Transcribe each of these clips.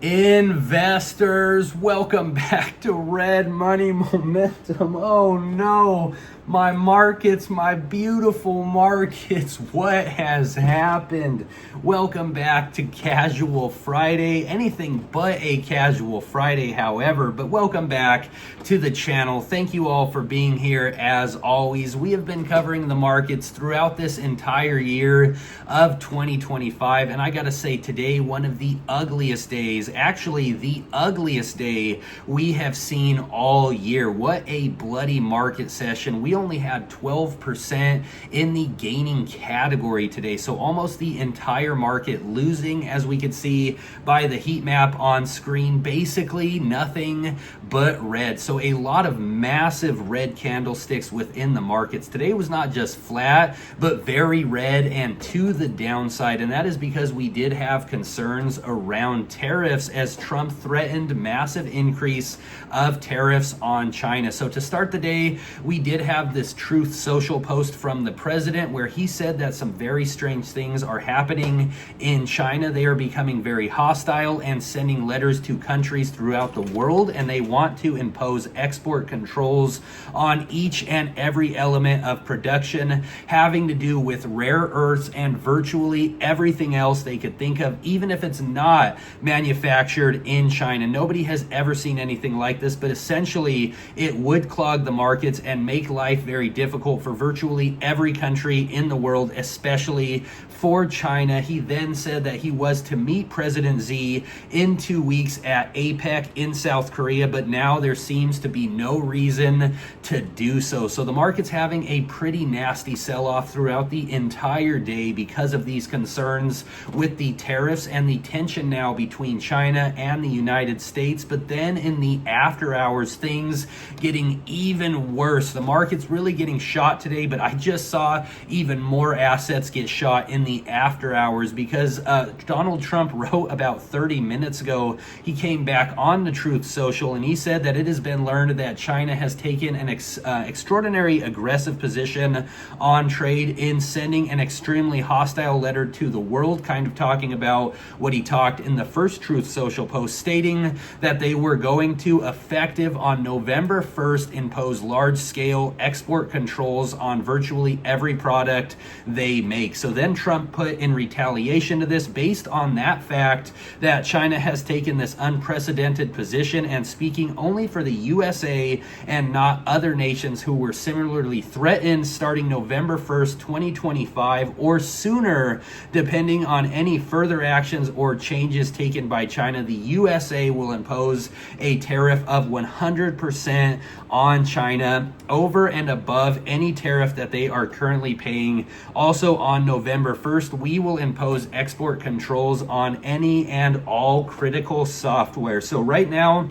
Investors, welcome back to Red Money Momentum. Oh no, my markets, my beautiful markets, what has happened? Welcome back to Casual Friday, anything but a casual Friday, however, but welcome back to the channel. Thank you all for being here. As always, we have been covering the markets throughout this entire year of 2025, and I gotta say today, one of the ugliest days, actually the ugliest day we have seen all year. What a bloody market session. We only had 12% in the gaining category today, so almost the entire market losing, as we could see by the heat map on screen. Basically nothing but red, so a lot of massive red candlesticks within the markets. Today was not just flat, but very red and to the downside, and that is because we did have concerns around tariffs as Trump threatened massive increase of tariffs on China. So to start the day, we did have this Truth Social post from the president where he said that some very strange things are happening in China. They are becoming very hostile and sending letters to countries throughout the world, and they want to impose export controls on each and every element of production having to do with rare earths and virtually everything else they could think of, even if it's not manufactured in China. Nobody has ever seen anything like this, but essentially it would clog the markets and make life very difficult for virtually every country in the world, especially for China. He then said that he was to meet President Xi in 2 weeks at APEC in South Korea, but now there seems to be no reason to do so. So the market's having a pretty nasty sell-off throughout the entire day because of these concerns with the tariffs and the tension now between China and the United States. But then in the after hours, things getting even worse. The market's really getting shot today, but I just saw even more assets get shot in the after hours because Donald Trump wrote about 30 minutes ago, he came back on the Truth Social and he said that it has been learned that China has taken an extraordinary aggressive position on trade in sending an extremely hostile letter to the world, kind of talking about what he talked in the first Truth Social post, stating that they were going to, effective on November 1st, impose large-scale export controls on virtually every product they make. So then Trump put in retaliation to this, based on that fact that China has taken this unprecedented position and speaking only for the USA and not other nations who were similarly threatened starting November 1st, 2025 or sooner, depending on any further actions or changes taken by China. The USA will impose a tariff of 100% on China over and above any tariff that they are currently paying. Also on November 1st, we will impose export controls on any and all critical software. So right now,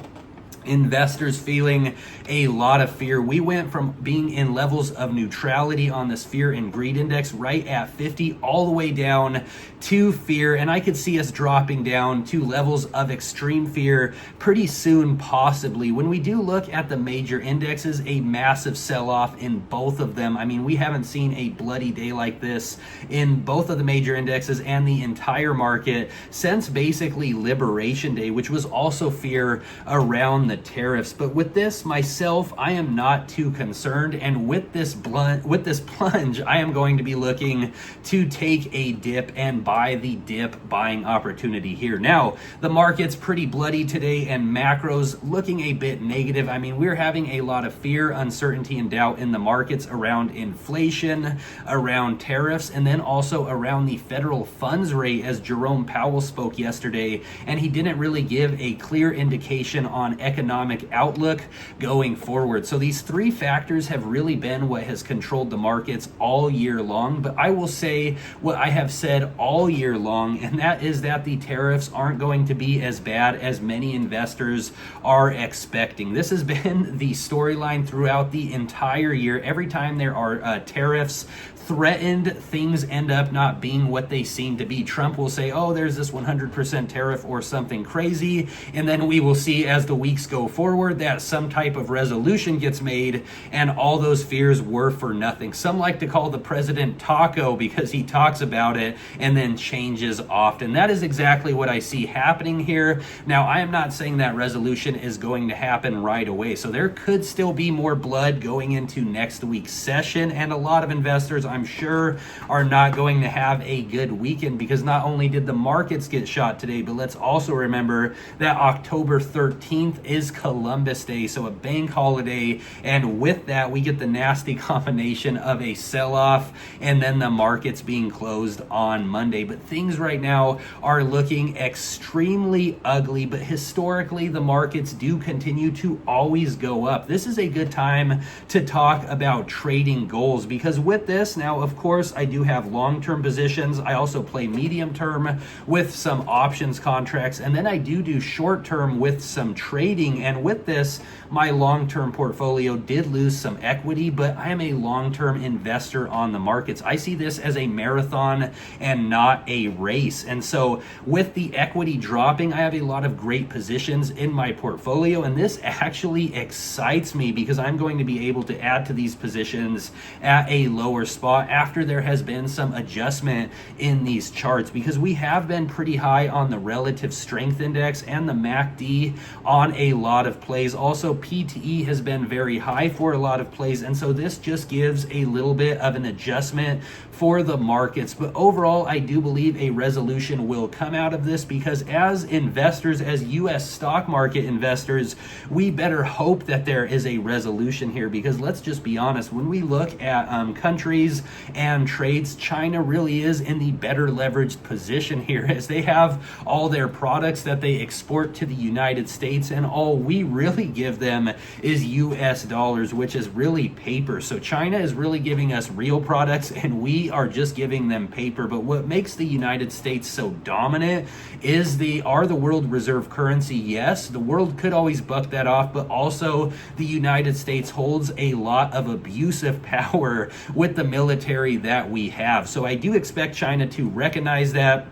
investors feeling a lot of fear. We went from being in levels of neutrality on this fear and greed index right at 50 all the way down to fear, and I could see us dropping down to levels of extreme fear pretty soon, possibly. When we do look at the major indexes, a massive sell-off in both of them. I mean, we haven't seen a bloody day like this in both of the major indexes and the entire market since basically Liberation Day, which was also fear around the tariffs. But with this myself, I am not too concerned, and with this plunge, I am going to be looking to take a dip and buy the dip buying opportunity here. Now, the market's pretty bloody today and macros looking a bit negative. I mean, we're having a lot of fear, uncertainty, and doubt in the markets around inflation, around tariffs, and then also around the federal funds rate, as Jerome Powell spoke yesterday, and he didn't really give a clear indication on economic outlook going forward. So these three factors have really been what has controlled the markets all year long. But I will say what I have said all year long, and that is that the tariffs aren't going to be as bad as many investors are expecting. This has been the storyline throughout the entire year. Every time there are tariffs threatened, things end up not being what they seem to be. Trump will say, oh, there's this 100% tariff or something crazy, and then we will see as the weeks go forward, that some type of resolution gets made, and all those fears were for nothing. Some like to call the president Taco because he talks about it and then changes often. That is exactly what I see happening here. Now, I am not saying that resolution is going to happen right away. So there could still be more blood going into next week's session. And a lot of investors, I'm sure, are not going to have a good weekend because not only did the markets get shot today, but let's also remember that October 13th is Columbus Day, so a bank holiday. And with that, we get the nasty combination of a sell-off and then the markets being closed on Monday. But things right now are looking extremely ugly, but historically the markets do continue to always go up. This is a good time to talk about trading goals because with this, now of course I do have long-term positions. I also play medium-term with some options contracts, and then I do short-term with some trading. And with this, my long-term portfolio did lose some equity, but I am a long-term investor on the markets. I see this as a marathon and not a race. And so with the equity dropping, I have a lot of great positions in my portfolio, and this actually excites me because I'm going to be able to add to these positions at a lower spot after there has been some adjustment in these charts, because we have been pretty high on the relative strength index and the MACD on a lot of plays. Also, PTE has been very high for a lot of plays, and so this just gives a little bit of an adjustment for the markets. But overall, I do believe a resolution will come out of this because as investors, as US stock market investors, we better hope that there is a resolution here, because let's just be honest, when we look at countries and trades, China really is in the better leveraged position here, as they have all their products that they export to the United States, and all we really give them is US dollars, which is really paper. So China is really giving us real products and we are just giving them paper. But what makes the United States so dominant is the world reserve currency. Yes, the world could always buck that off, but also the United States holds a lot of abusive power with the military that we have. So I do expect China to recognize that.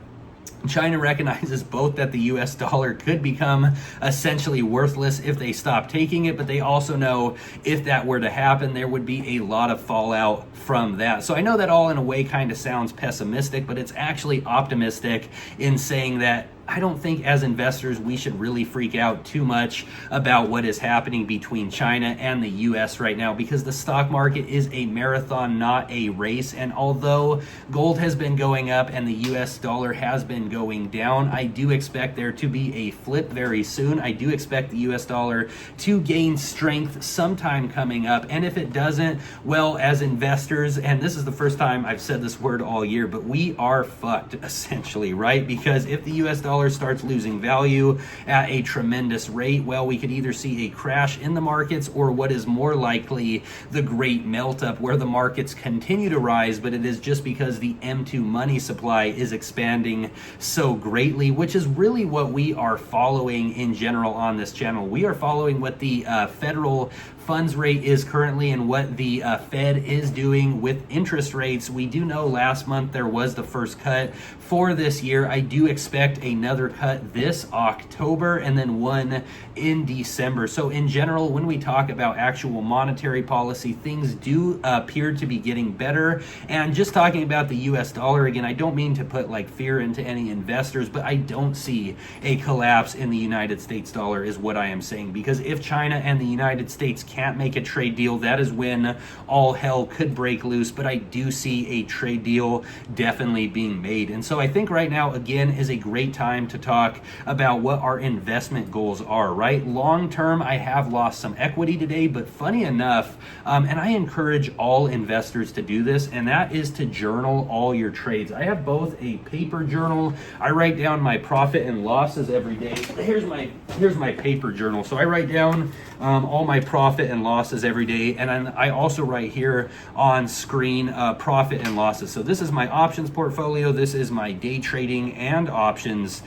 China recognizes both that the US dollar could become essentially worthless if they stop taking it, but they also know if that were to happen, there would be a lot of fallout from that. So I know that all in a way kind of sounds pessimistic, but it's actually optimistic in saying that I don't think as investors we should really freak out too much about what is happening between China and the US right now, because the stock market is a marathon, not a race. And although gold has been going up and the US dollar has been going down, I do expect there to be a flip very soon. I do expect the US dollar to gain strength sometime coming up. And if it doesn't, well, as investors, and this is the first time I've said this word all year, but we are fucked essentially, right? Because if the US dollar starts losing value at a tremendous rate, well, we could either see a crash in the markets or what is more likely the great melt up where the markets continue to rise, but it is just because the M2 money supply is expanding so greatly, which is really what we are following in general on this channel. We are following what the federal funds rate is currently and what the Fed is doing with interest rates. We do know last month there was the first cut for this year. I do expect another cut this October and then one in December. So in general, when we talk about actual monetary policy, things do appear to be getting better. And just talking about the US dollar again, I don't mean to put like fear into any investors, but I don't see a collapse in the United States dollar is what I am saying, because if China and the United States can't make a trade deal, that is when all hell could break loose. But I do see a trade deal definitely being made. And so I think right now, again, is a great time to talk about what our investment goals are, right? Long term, I have lost some equity today, but funny enough, and I encourage all investors to do this, and that is to journal all your trades. I have both a paper journal. I write down my profit and losses every day. Here's my paper journal. So I write down all my profit profit and losses every day. And then I also write here on screen profit and losses. So this is my options portfolio. This is my day trading and options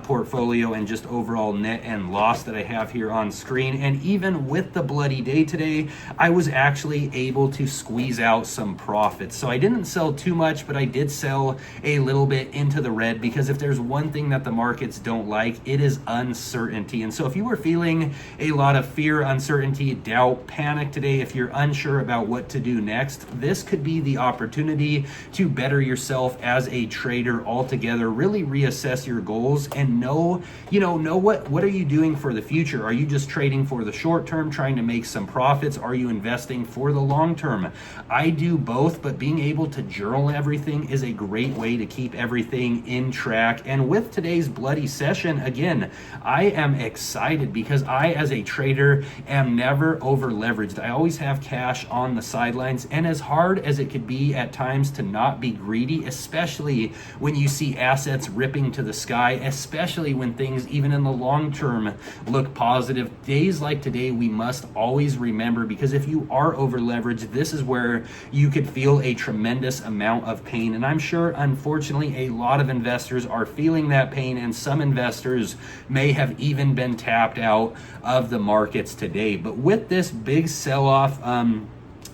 portfolio, and just overall net and loss that I have here on screen. And even with the bloody day today, I was actually able to squeeze out some profits. So I didn't sell too much, but I did sell a little bit into the red, because if there's one thing that the markets don't like, it is uncertainty. And so if you were feeling a lot of fear, uncertainty, doubt, panic today, if you're unsure about what to do next, this could be the opportunity to better yourself as a trader altogether. Really reassess your goals and know what are you doing for the future? Are you just trading for the short term, trying to make some profits? Are you investing for the long term? I do both, but being able to journal everything is a great way to keep everything in track. And with today's bloody session, again, I am excited because I, as a trader, am never over leveraged. I always have cash on the sidelines, and as hard as it could be at times to not be greedy, especially when you see assets ripping to the sky, especially when things even in the long term look positive, days like today we must always remember, because if you are over leveraged, this is where you could feel a tremendous amount of pain. And I'm sure, unfortunately, a lot of investors are feeling that pain, and some investors may have even been tapped out of the markets today. But with this big sell-off,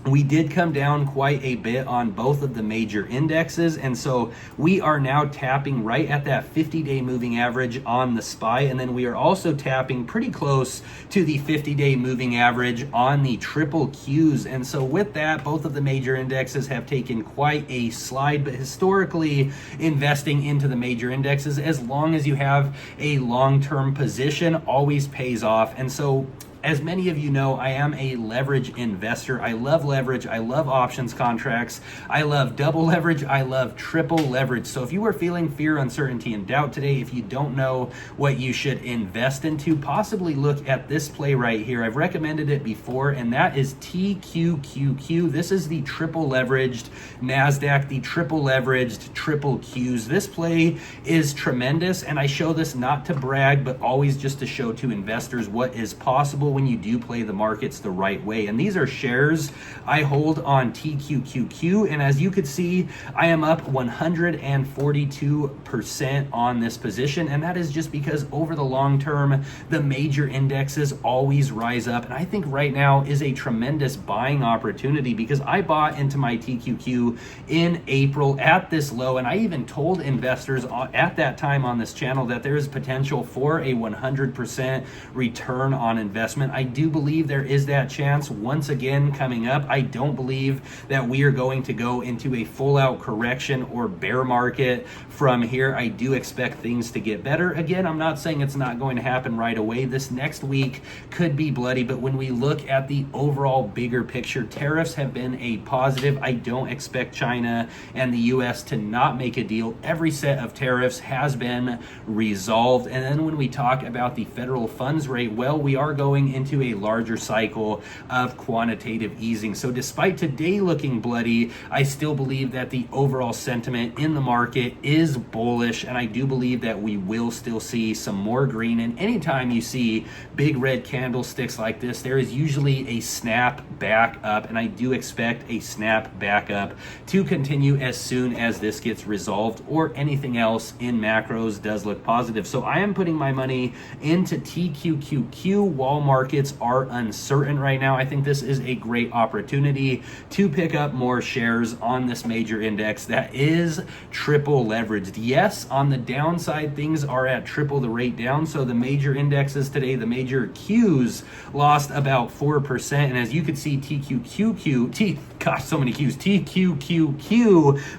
we did come down quite a bit on both of the major indexes, and so we are now tapping right at that 50-day moving average on the SPY, and then we are also tapping pretty close to the 50-day moving average on the triple Qs. And so with that, both of the major indexes have taken quite a slide, but historically, investing into the major indexes, as long as you have a long-term position, always pays off. And so, as many of you know, I am a leverage investor. I love leverage. I love options contracts. I love double leverage. I love triple leverage. So if you are feeling fear, uncertainty, and doubt today, if you don't know what you should invest into, possibly look at this play right here. I've recommended it before, and that is TQQQ. This is the triple leveraged NASDAQ, the triple leveraged triple Qs. This play is tremendous, and I show this not to brag, but always just to show to investors what is possible when you do play the markets the right way. And these are shares I hold on TQQQ, and as you could see, I am up 142% on this position, and that is just because over the long term, the major indexes always rise up, and I think right now is a tremendous buying opportunity, because I bought into my TQQ in April at this low, and I even told investors at that time on this channel that there is potential for a 100% return on investment. I do believe there is that chance once again coming up. I don't believe that we are going to go into a full-out correction or bear market from here. I do expect things to get better. Again, I'm not saying it's not going to happen right away. This next week could be bloody, but when we look at the overall bigger picture, tariffs have been a positive. I don't expect China and the US to not make a deal. Every set of tariffs has been resolved. And then when we talk about the federal funds rate, well, we are going into a larger cycle of quantitative easing. So despite today looking bloody, I still believe that the overall sentiment in the market is bullish, and I do believe that we will still see some more green. And anytime you see big red candlesticks like this, there is usually a snap back up, and I do expect a snap back up to continue as soon as this gets resolved or anything else in macros does look positive. So I am putting my money into TQQQ. While markets are uncertain right now, I think this is a great opportunity to pick up more shares on this major index that is triple leveraged. Yes, on the downside, things are at triple the rate down. So the major indexes today, the major Qs lost about 4%. And as you could see, TQQQ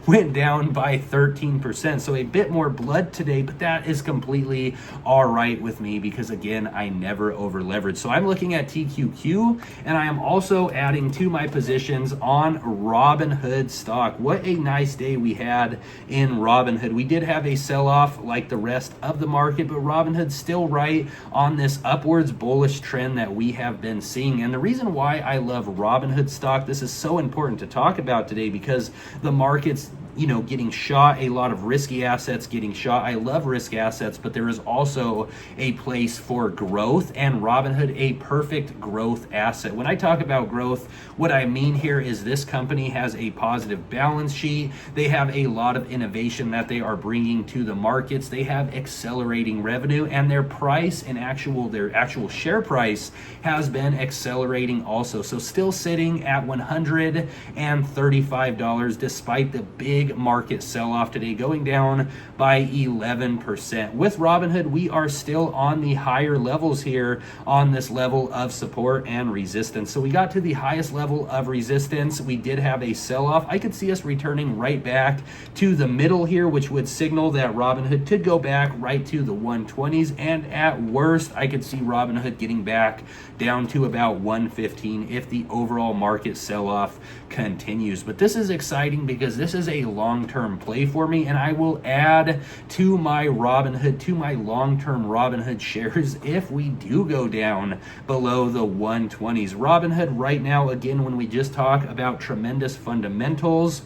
went down by 13%. So a bit more blood today, but that is completely all right with me, because again, I never over leverage. So I'm looking at TQQ, and I am also adding to my positions on Robinhood stock. What a nice day we had in Robinhood. We did have a sell-off like the rest of the market, but Robinhood's still right on this upwards bullish trend that we have been seeing. And the reason why I love Robinhood stock, this is so important to talk about today, because the markets getting shot, a lot of risky assets getting shot. I love risk assets, but there is also a place for growth, and Robinhood a perfect growth asset. When I talk about growth, what I mean here is this company has a positive balance sheet. They have a lot of innovation that they are bringing to the markets. They have accelerating revenue, and their price and their actual share price has been accelerating also. So still sitting at $135 despite the big market sell-off today, going down by 11%. With Robinhood, we are still on the higher levels here on this level of support and resistance. So we got to the highest level of resistance. We did have a sell-off. I could see us returning right back to the middle here, which would signal that Robinhood could go back right to the 120s, and at worst I could see Robinhood getting back down to about 115 if the overall market sell-off continues. But this is exciting because this is a long-term play for me, and I will add to my Robinhood, to my long-term Robinhood shares if we do go down below the 120s. Robinhood right now, again, when we just talk about tremendous fundamentals,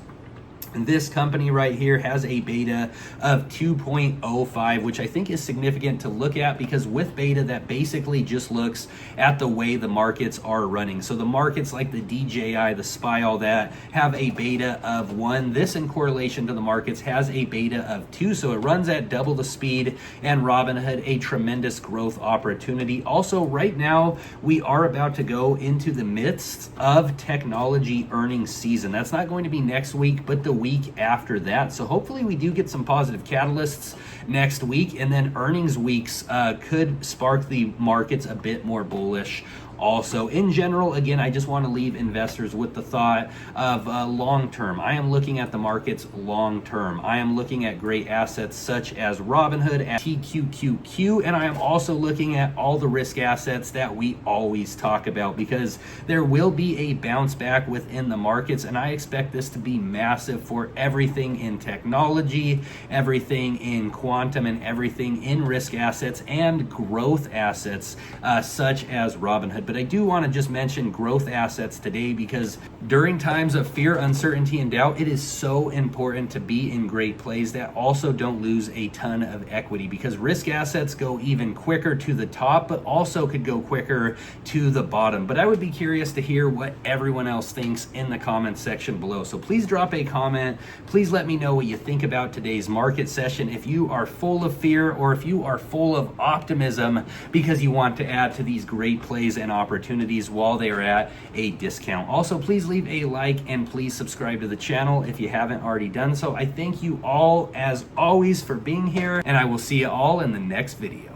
this company right here has a beta of 2.05, which I think is significant to look at, because with beta, that basically just looks at the way the markets are running. So the markets like the DJI, the SPY, all that have a beta of 1. This, in correlation to the markets, has a beta of 2. So it runs at double the speed, and Robinhood a tremendous growth opportunity. Also, right now, we are about to go into the midst of technology earnings season. That's not going to be next week, but the week after that. So hopefully we do get some positive catalysts next week, and then earnings weeks could spark the markets a bit more bullish. Also, in general, again, I just want to leave investors with the thought of long term. I am looking at the markets long term. I am looking at great assets such as Robinhood and TQQQ, and I am also looking at all the risk assets that we always talk about, because there will be a bounce back within the markets, and I expect this to be massive for everything in technology, everything in quantum, and everything in risk assets and growth assets such as Robinhood. But I do want to just mention growth assets today, because during times of fear, uncertainty, and doubt, it is so important to be in great plays that also don't lose a ton of equity, because risk assets go even quicker to the top, but also could go quicker to the bottom. But I would be curious to hear what everyone else thinks in the comments section below. So please drop a comment. Please let me know what you think about today's market session. If you are full of fear, or if you are full of optimism because you want to add to these great plays and opportunities while they are at a discount. Also, please leave a like and please subscribe to the channel if you haven't already done so. I thank you all, as always, for being here, and I will see you all in the next video.